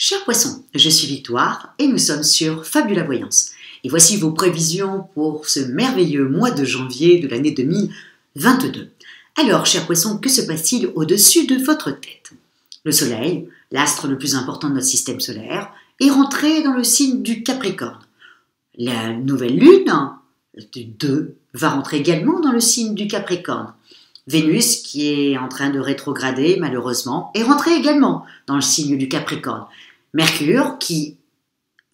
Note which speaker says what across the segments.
Speaker 1: Chers poissons, je suis Victoire et nous sommes sur Fabula Voyance. Et voici vos prévisions pour ce merveilleux mois de janvier de l'année 2022. Alors, chers poissons, que se passe-t-il au-dessus de votre tête? Le Soleil, l'astre le plus important de notre système solaire, est rentré dans le signe du Capricorne. La nouvelle lune, du 2, va rentrer également dans le signe du Capricorne. Vénus, qui est en train de rétrograder malheureusement, est rentrée également dans le signe du Capricorne. Mercure, qui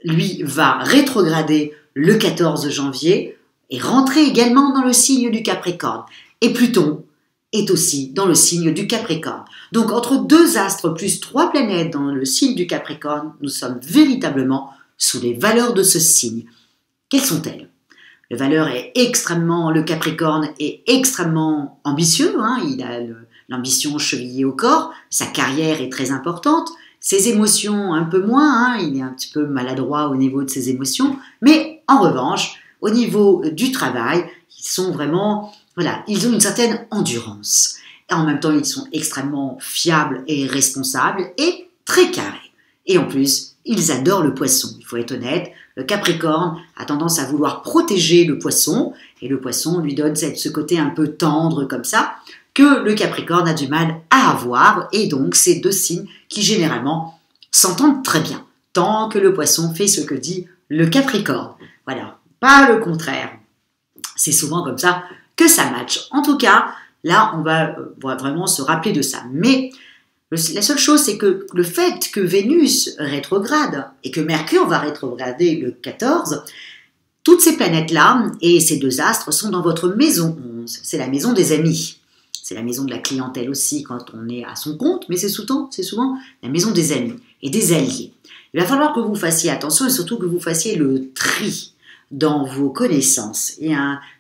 Speaker 1: lui va rétrograder le 14 janvier, est rentré également dans le signe du Capricorne. Et Pluton est aussi dans le signe du Capricorne. Donc entre deux astres plus trois planètes dans le signe du Capricorne, nous sommes véritablement sous les valeurs de ce signe. Quelles sont-elles? Le Capricorne est extrêmement ambitieux, il a l'ambition chevillée au corps, sa carrière est très importante, ses émotions un peu moins, il est un petit peu maladroit au niveau de ses émotions, mais en revanche, au niveau du travail, ils sont vraiment, ils ont une certaine endurance. Et en même temps, ils sont extrêmement fiables et responsables et très carrés. Et en plus, ils adorent le poisson, il faut être honnête. Le Capricorne a tendance à vouloir protéger le poisson, et le poisson lui donne ce côté un peu tendre comme ça, que le Capricorne a du mal à avoir, et donc c'est deux signes qui généralement s'entendent très bien, tant que le poisson fait ce que dit le Capricorne. Voilà, pas le contraire. C'est souvent comme ça que ça match. En tout cas, là, on va vraiment se rappeler de ça. Mais la seule chose, c'est que le fait que Vénus rétrograde et que Mercure va rétrograder le 14, toutes ces planètes-là et ces deux astres sont dans votre maison 11. C'est la maison des amis. C'est la maison de la clientèle aussi quand on est à son compte, mais c'est souvent la maison des amis et des alliés. Il va falloir que vous fassiez attention et surtout que vous fassiez le tri dans vos connaissances. Et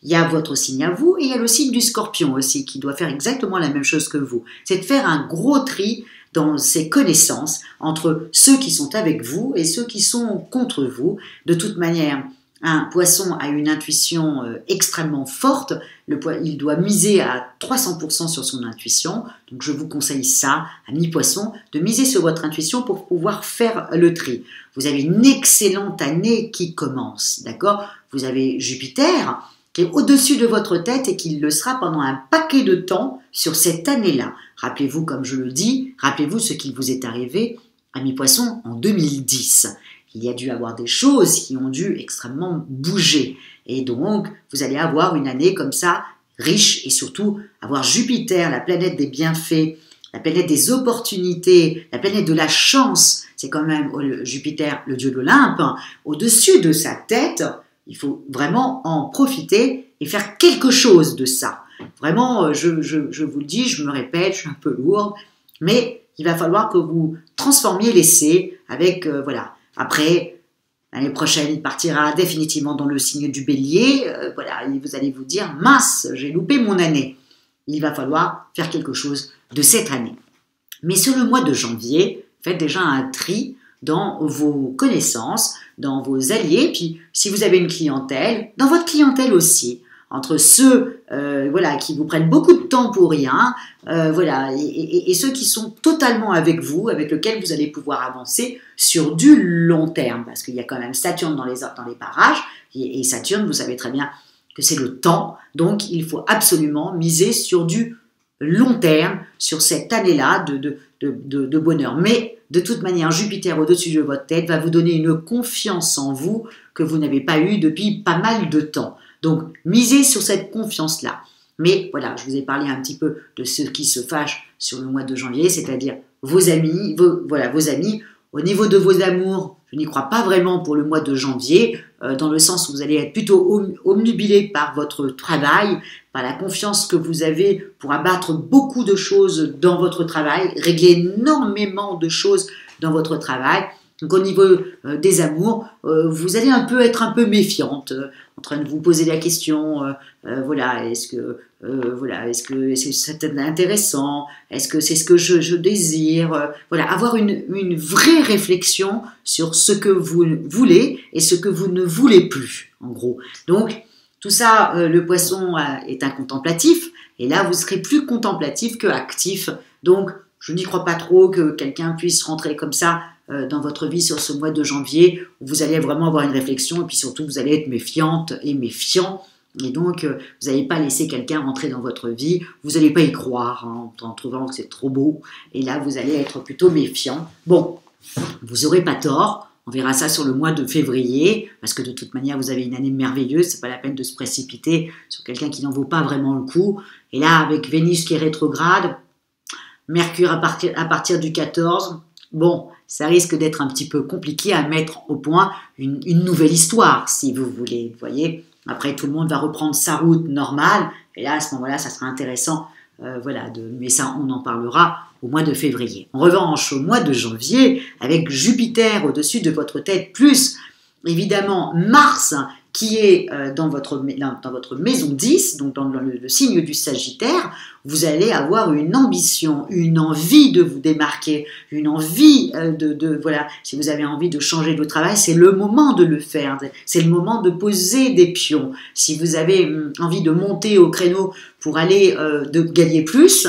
Speaker 1: il y a votre signe à vous et il y a le signe du Scorpion aussi qui doit faire exactement la même chose que vous. C'est de faire un gros tri dans ses connaissances entre ceux qui sont avec vous et ceux qui sont contre vous. De toute manière, un poisson a une intuition extrêmement forte. Il doit miser à 300% sur son intuition. Donc je vous conseille ça, amis poissons, de miser sur votre intuition pour pouvoir faire le tri. Vous avez une excellente année qui commence, d'accord? Vous avez Jupiter qui est au-dessus de votre tête et qui le sera pendant un paquet de temps sur cette année-là. Rappelez-vous, comme je le dis, rappelez-vous ce qui vous est arrivé, amis poissons, en 2010. Il y a dû avoir des choses qui ont dû extrêmement bouger. Et donc, vous allez avoir une année comme ça, riche, et surtout avoir Jupiter, la planète des bienfaits, la planète des opportunités, la planète de la chance. C'est quand même Jupiter, le dieu de l'Olympe, au-dessus de sa tête. Il faut vraiment en profiter et faire quelque chose de ça. Vraiment, je vous le dis, je me répète, je suis un peu lourde, mais il va falloir que vous transformiez l'essai avec, Après, l'année prochaine, il partira définitivement dans le signe du Bélier. Et vous allez vous dire, mince, j'ai loupé mon année. Il va falloir faire quelque chose de cette année. Mais sur le mois de janvier, faites déjà un tri dans vos connaissances, dans vos alliés, puis si vous avez une clientèle, dans votre clientèle aussi, entre ceux qui vous prennent beaucoup de temps pour rien, et ceux qui sont totalement avec vous, avec lesquels vous allez pouvoir avancer sur du long terme, parce qu'il y a quand même Saturne dans les parages, et Saturne, vous savez très bien que c'est le temps, donc il faut absolument miser sur du long terme, sur cette année-là de bonheur. Mais de toute manière, Jupiter au-dessus de votre tête va vous donner une confiance en vous que vous n'avez pas eue depuis pas mal de temps. Donc, misez sur cette confiance-là. Mais voilà, je vous ai parlé un petit peu de ce qui se fâche sur le mois de janvier, c'est-à-dire vos amis, vos amis. Au niveau de vos amours, je n'y crois pas vraiment pour le mois de janvier, dans le sens où vous allez être plutôt omnubilé par votre travail, par la confiance que vous avez pour abattre beaucoup de choses dans votre travail, régler énormément de choses dans votre travail. Donc au niveau des amours, vous allez être un peu méfiante, en train de vous poser la question, est-ce que c'est intéressant, est-ce que c'est ce que je désire, avoir une vraie réflexion sur ce que vous voulez et ce que vous ne voulez plus, en gros. Donc tout ça, le poisson est un contemplatif, et là vous serez plus contemplatif que actif. Donc je n'y crois pas trop que quelqu'un puisse rentrer comme ça dans votre vie sur ce mois de janvier où vous allez vraiment avoir une réflexion et puis surtout vous allez être méfiante et méfiant. Et donc, vous n'allez pas laisser quelqu'un rentrer dans votre vie, vous n'allez pas y croire en trouvant que c'est trop beau. Et là, vous allez être plutôt méfiant. Bon, vous n'aurez pas tort. On verra ça sur le mois de février, parce que de toute manière, vous avez une année merveilleuse. C'est pas la peine de se précipiter sur quelqu'un qui n'en vaut pas vraiment le coup. Et là, avec Vénus qui est rétrograde, Mercure à partir du 14, bon, ça risque d'être un petit peu compliqué à mettre au point une nouvelle histoire, si vous voulez. Vous voyez, après, tout le monde va reprendre sa route normale. Et là, à ce moment-là, ça sera intéressant. Mais ça, on en parlera au mois de février. En revanche, au mois de janvier, avec Jupiter au-dessus de votre tête, plus évidemment Mars qui est dans votre maison 10, donc dans le signe du Sagittaire, vous allez avoir une ambition, une envie de vous démarquer, une envie voilà, si vous avez envie de changer de travail, c'est le moment de le faire, c'est le moment de poser des pions. Si vous avez envie de monter au créneau pour aller de gagner plus,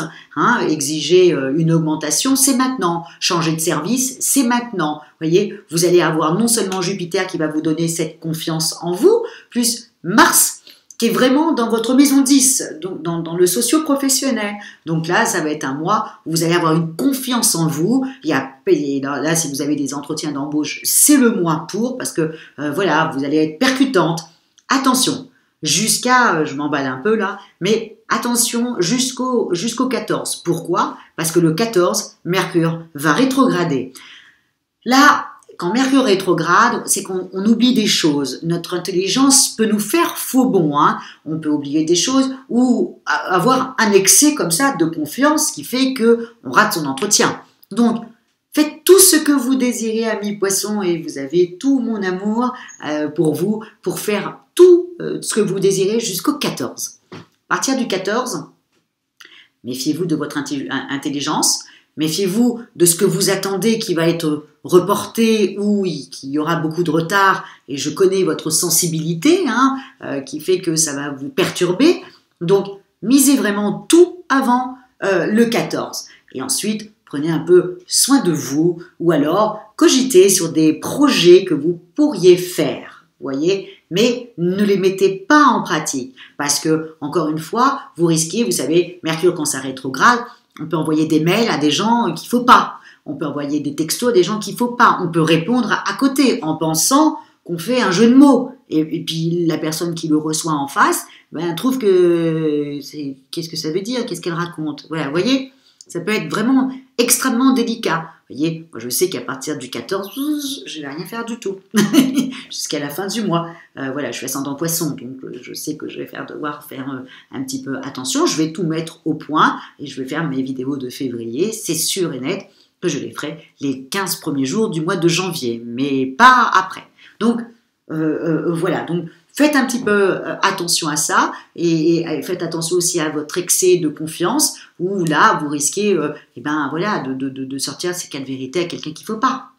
Speaker 1: exiger une augmentation, c'est maintenant. Changer de service, c'est maintenant. Vous voyez, vous allez avoir non seulement Jupiter qui va vous donner cette confiance en vous, plus Mars qui est vraiment dans votre maison 10, donc dans le socio-professionnel. Donc là, ça va être un mois où vous allez avoir une confiance en vous. Là, si vous avez des entretiens d'embauche, c'est le mois pour, parce que voilà, vous allez être percutante. Attention, je m'emballe un peu là, mais attention jusqu'au 14. Pourquoi? Parce que le 14, Mercure va rétrograder. Là, quand Mercure rétrograde, c'est qu'on oublie des choses. Notre intelligence peut nous faire faux bond. On peut oublier des choses ou avoir un excès comme ça de confiance qui fait qu'on rate son entretien. Donc, faites tout ce que vous désirez, amis poissons, et vous avez tout mon amour pour vous, pour faire tout ce que vous désirez jusqu'au 14. À partir du 14, méfiez-vous de votre intelligence, méfiez-vous de ce que vous attendez qui va être reporté ou qu'il y aura beaucoup de retard, et je connais votre sensibilité qui fait que ça va vous perturber. Donc, misez vraiment tout avant le 14. Et ensuite, prenez un peu soin de vous ou alors cogitez sur des projets que vous pourriez faire, voyez, mais ne les mettez pas en pratique parce que, encore une fois, vous risquez, vous savez, Mercure quand ça rétrograde, on peut envoyer des mails à des gens qu'il ne faut pas. On peut envoyer des textos à des gens qu'il ne faut pas. On peut répondre à côté en pensant qu'on fait un jeu de mots. Et puis la personne qui le reçoit en face trouve que qu'est-ce que ça veut dire, qu'est-ce qu'elle raconte. Voilà, vous voyez, ça peut être vraiment extrêmement délicat. Vous voyez, moi je sais qu'à partir du 14, je ne vais rien faire du tout. Jusqu'à la fin du mois. Voilà, je suis ascendant poisson, donc je sais que je vais devoir faire un petit peu attention. Je vais tout mettre au point et je vais faire mes vidéos de février. C'est sûr et net que je les ferai les 15 premiers jours du mois de janvier, mais pas après. Donc, voilà. Donc, faites un petit peu attention à ça et faites attention aussi à votre excès de confiance où là, vous risquez voilà, de sortir ces 4 vérités à quelqu'un qu'il ne faut pas.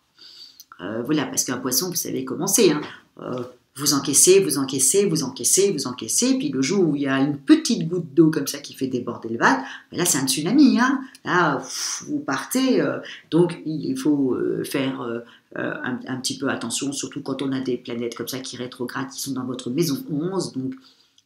Speaker 1: Voilà, parce qu'un poisson, vous savez comment c'est. Vous encaissez, vous encaissez, vous encaissez, vous encaissez, puis le jour où il y a une petite goutte d'eau comme ça qui fait déborder le vase, là c'est un tsunami, là vous partez, donc il faut faire un petit peu attention, surtout quand on a des planètes comme ça qui rétrogradent, qui sont dans votre maison 11, donc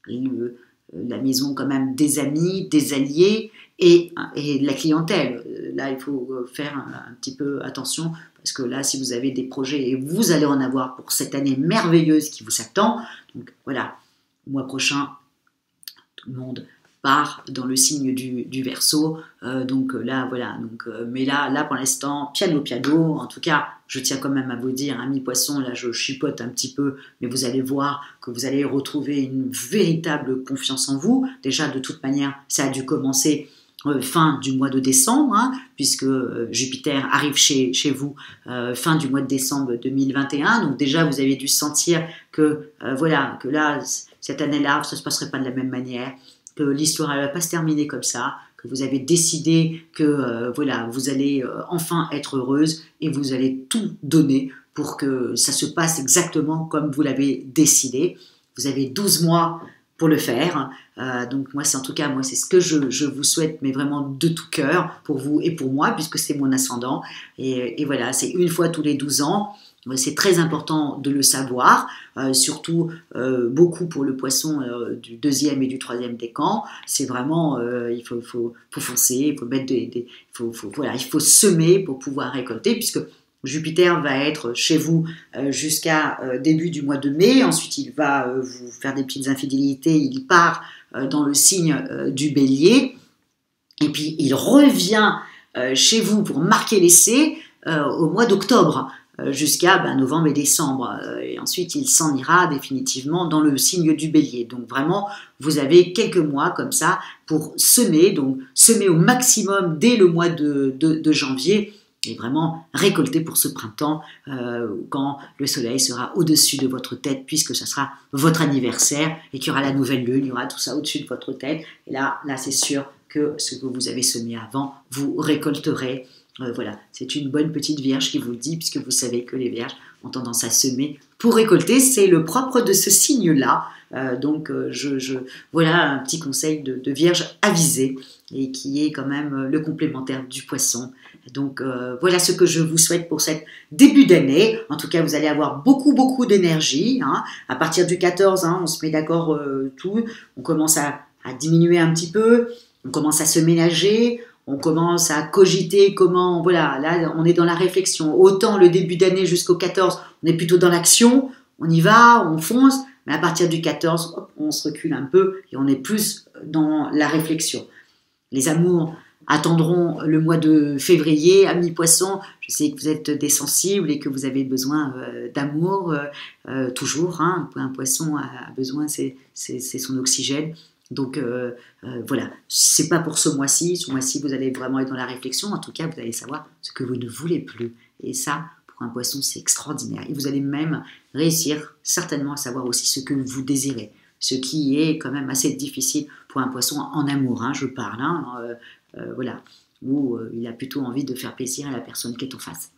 Speaker 1: la maison quand même des amis, des alliés et de la clientèle. Là il faut faire un petit peu attention, parce que là, si vous avez des projets, et vous allez en avoir pour cette année merveilleuse qui vous attend, donc voilà, le mois prochain, tout le monde part dans le signe du Verseau, donc là, voilà, mais là pour l'instant, piano, en tout cas, je tiens quand même à vous dire, amis poissons, là je chipote un petit peu, mais vous allez voir que vous allez retrouver une véritable confiance en vous. Déjà, de toute manière, ça a dû commencer fin du mois de décembre, puisque Jupiter arrive chez vous fin du mois de décembre 2021. Donc déjà, vous avez dû sentir que, voilà, que là, cette année-là, ça ne se passerait pas de la même manière, que l'histoire ne va pas se terminer comme ça, que vous avez décidé que voilà, vous allez enfin être heureuse et vous allez tout donner pour que ça se passe exactement comme vous l'avez décidé. Vous avez 12 mois pour le faire. Donc moi, c'est en tout cas, moi, c'est ce que je vous souhaite, mais vraiment de tout cœur, pour vous et pour moi, puisque c'est mon ascendant. Et voilà, c'est une fois tous les 12 ans. C'est très important de le savoir, surtout beaucoup pour le poisson du deuxième et du troisième décan. C'est vraiment, il faut foncer, il faut mettre voilà, il faut semer pour pouvoir récolter, puisque Jupiter va être chez vous jusqu'à début du mois de mai. Ensuite, il va vous faire des petites infidélités. Il part dans le signe du Bélier. Et puis, il revient chez vous pour marquer l'essai au mois d'octobre, jusqu'à novembre et décembre. Et ensuite, il s'en ira définitivement dans le signe du Bélier. Donc, vraiment, vous avez quelques mois comme ça pour semer. Donc, semer au maximum dès le mois de janvier. Et vraiment récolter pour ce printemps quand le soleil sera au-dessus de votre tête, puisque ça sera votre anniversaire et qu'il y aura la nouvelle lune, il y aura tout ça au-dessus de votre tête. Et là c'est sûr que ce que vous avez semé avant, vous récolterez. Voilà, c'est une bonne petite vierge qui vous le dit, puisque vous savez que les vierges ont tendance à semer pour récolter. C'est le propre de ce signe-là. Donc voilà un petit conseil de vierge avisée, et qui est quand même le complémentaire du poisson. Donc voilà ce que je vous souhaite pour cette début d'année. En tout cas, vous allez avoir beaucoup d'énergie. À partir du 14, on se met d'accord tout. On commence à diminuer un petit peu. On commence à se ménager. On commence à cogiter comment... Voilà, là, on est dans la réflexion. Autant le début d'année jusqu'au 14, on est plutôt dans l'action. On y va, on fonce. Mais à partir du 14, hop, on se recule un peu et on est plus dans la réflexion. Les amours attendront le mois de février. Amis poissons, je sais que vous êtes des sensibles et que vous avez besoin d'amour toujours. Un poisson a besoin, c'est son oxygène. Donc voilà, c'est pas pour ce mois-ci. Ce mois-ci, vous allez vraiment être dans la réflexion. En tout cas, vous allez savoir ce que vous ne voulez plus. Et ça, pour un poisson, c'est extraordinaire. Et vous allez même réussir certainement à savoir aussi ce que vous désirez. Ce qui est quand même assez difficile pour un poisson en amour, je parle. Voilà, où il a plutôt envie de faire plaisir à la personne qui est en face.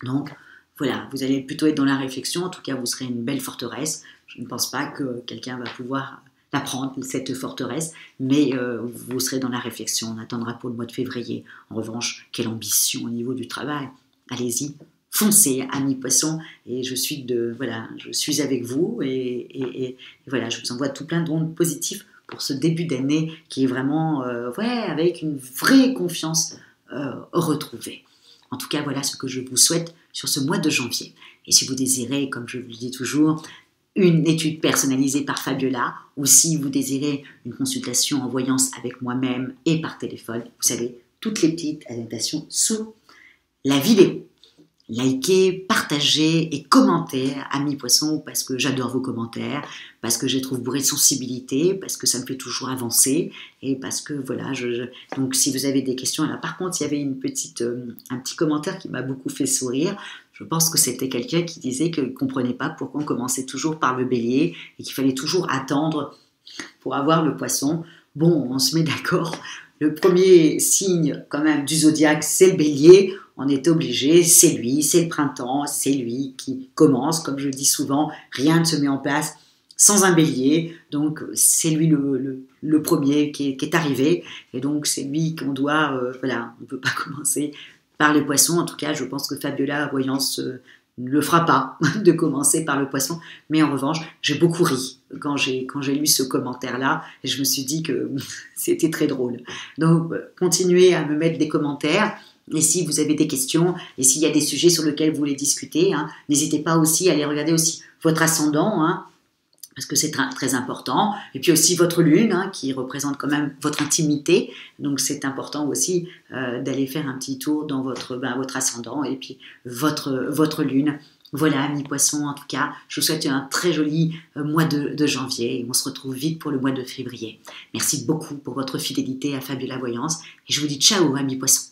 Speaker 1: Donc voilà, vous allez plutôt être dans la réflexion. En tout cas, vous serez une belle forteresse. Je ne pense pas que quelqu'un va pouvoir la prendre, cette forteresse, mais vous serez dans la réflexion. On attendra pour le mois de février. En revanche, quelle ambition au niveau du travail. Allez-y, foncez, amis poissons, et je suis avec vous, et voilà, je vous envoie tout plein d'ondes positives pour ce début d'année qui est vraiment, avec une vraie confiance retrouvée. En tout cas, voilà ce que je vous souhaite sur ce mois de janvier. Et si vous désirez, comme je vous le dis toujours, une étude personnalisée par Fabiola, ou si vous désirez une consultation en voyance avec moi-même et par téléphone, vous savez, toutes les petites adaptations sous la vidéo. Likez, partagez et commentez, amis poissons, parce que j'adore vos commentaires, parce que je les trouve bourrés de sensibilité, parce que ça me fait toujours avancer, et parce que voilà, donc si vous avez des questions, alors par contre, il y avait un petit commentaire qui m'a beaucoup fait sourire. Je pense que c'était quelqu'un qui disait qu'il ne comprenait pas pourquoi on commençait toujours par le bélier et qu'il fallait toujours attendre pour avoir le poisson. Bon, on se met d'accord. Le premier signe quand même du zodiaque, c'est le bélier. On est obligé, c'est lui, c'est le printemps, c'est lui qui commence. Comme je le dis souvent, rien ne se met en place sans un bélier. Donc c'est lui le premier qui est arrivé. Et donc c'est lui qu'on doit, on ne peut pas commencer par les poissons. En tout cas, je pense que Fabiola Voyance ne le fera pas de commencer par le poisson. Mais en revanche, j'ai beaucoup ri quand j'ai lu ce commentaire-là. Et je me suis dit que c'était très drôle. Donc, continuez à me mettre des commentaires. Et si vous avez des questions, et s'il y a des sujets sur lesquels vous voulez discuter, n'hésitez pas aussi à aller regarder aussi votre ascendant, parce que c'est très important. Et puis aussi votre lune, qui représente quand même votre intimité. Donc c'est important aussi d'aller faire un petit tour dans votre ascendant et puis votre lune. Voilà, amis poissons, en tout cas, je vous souhaite un très joli mois de janvier et on se retrouve vite pour le mois de février. Merci beaucoup pour votre fidélité à Fabiola Voyance et je vous dis ciao, amis poissons.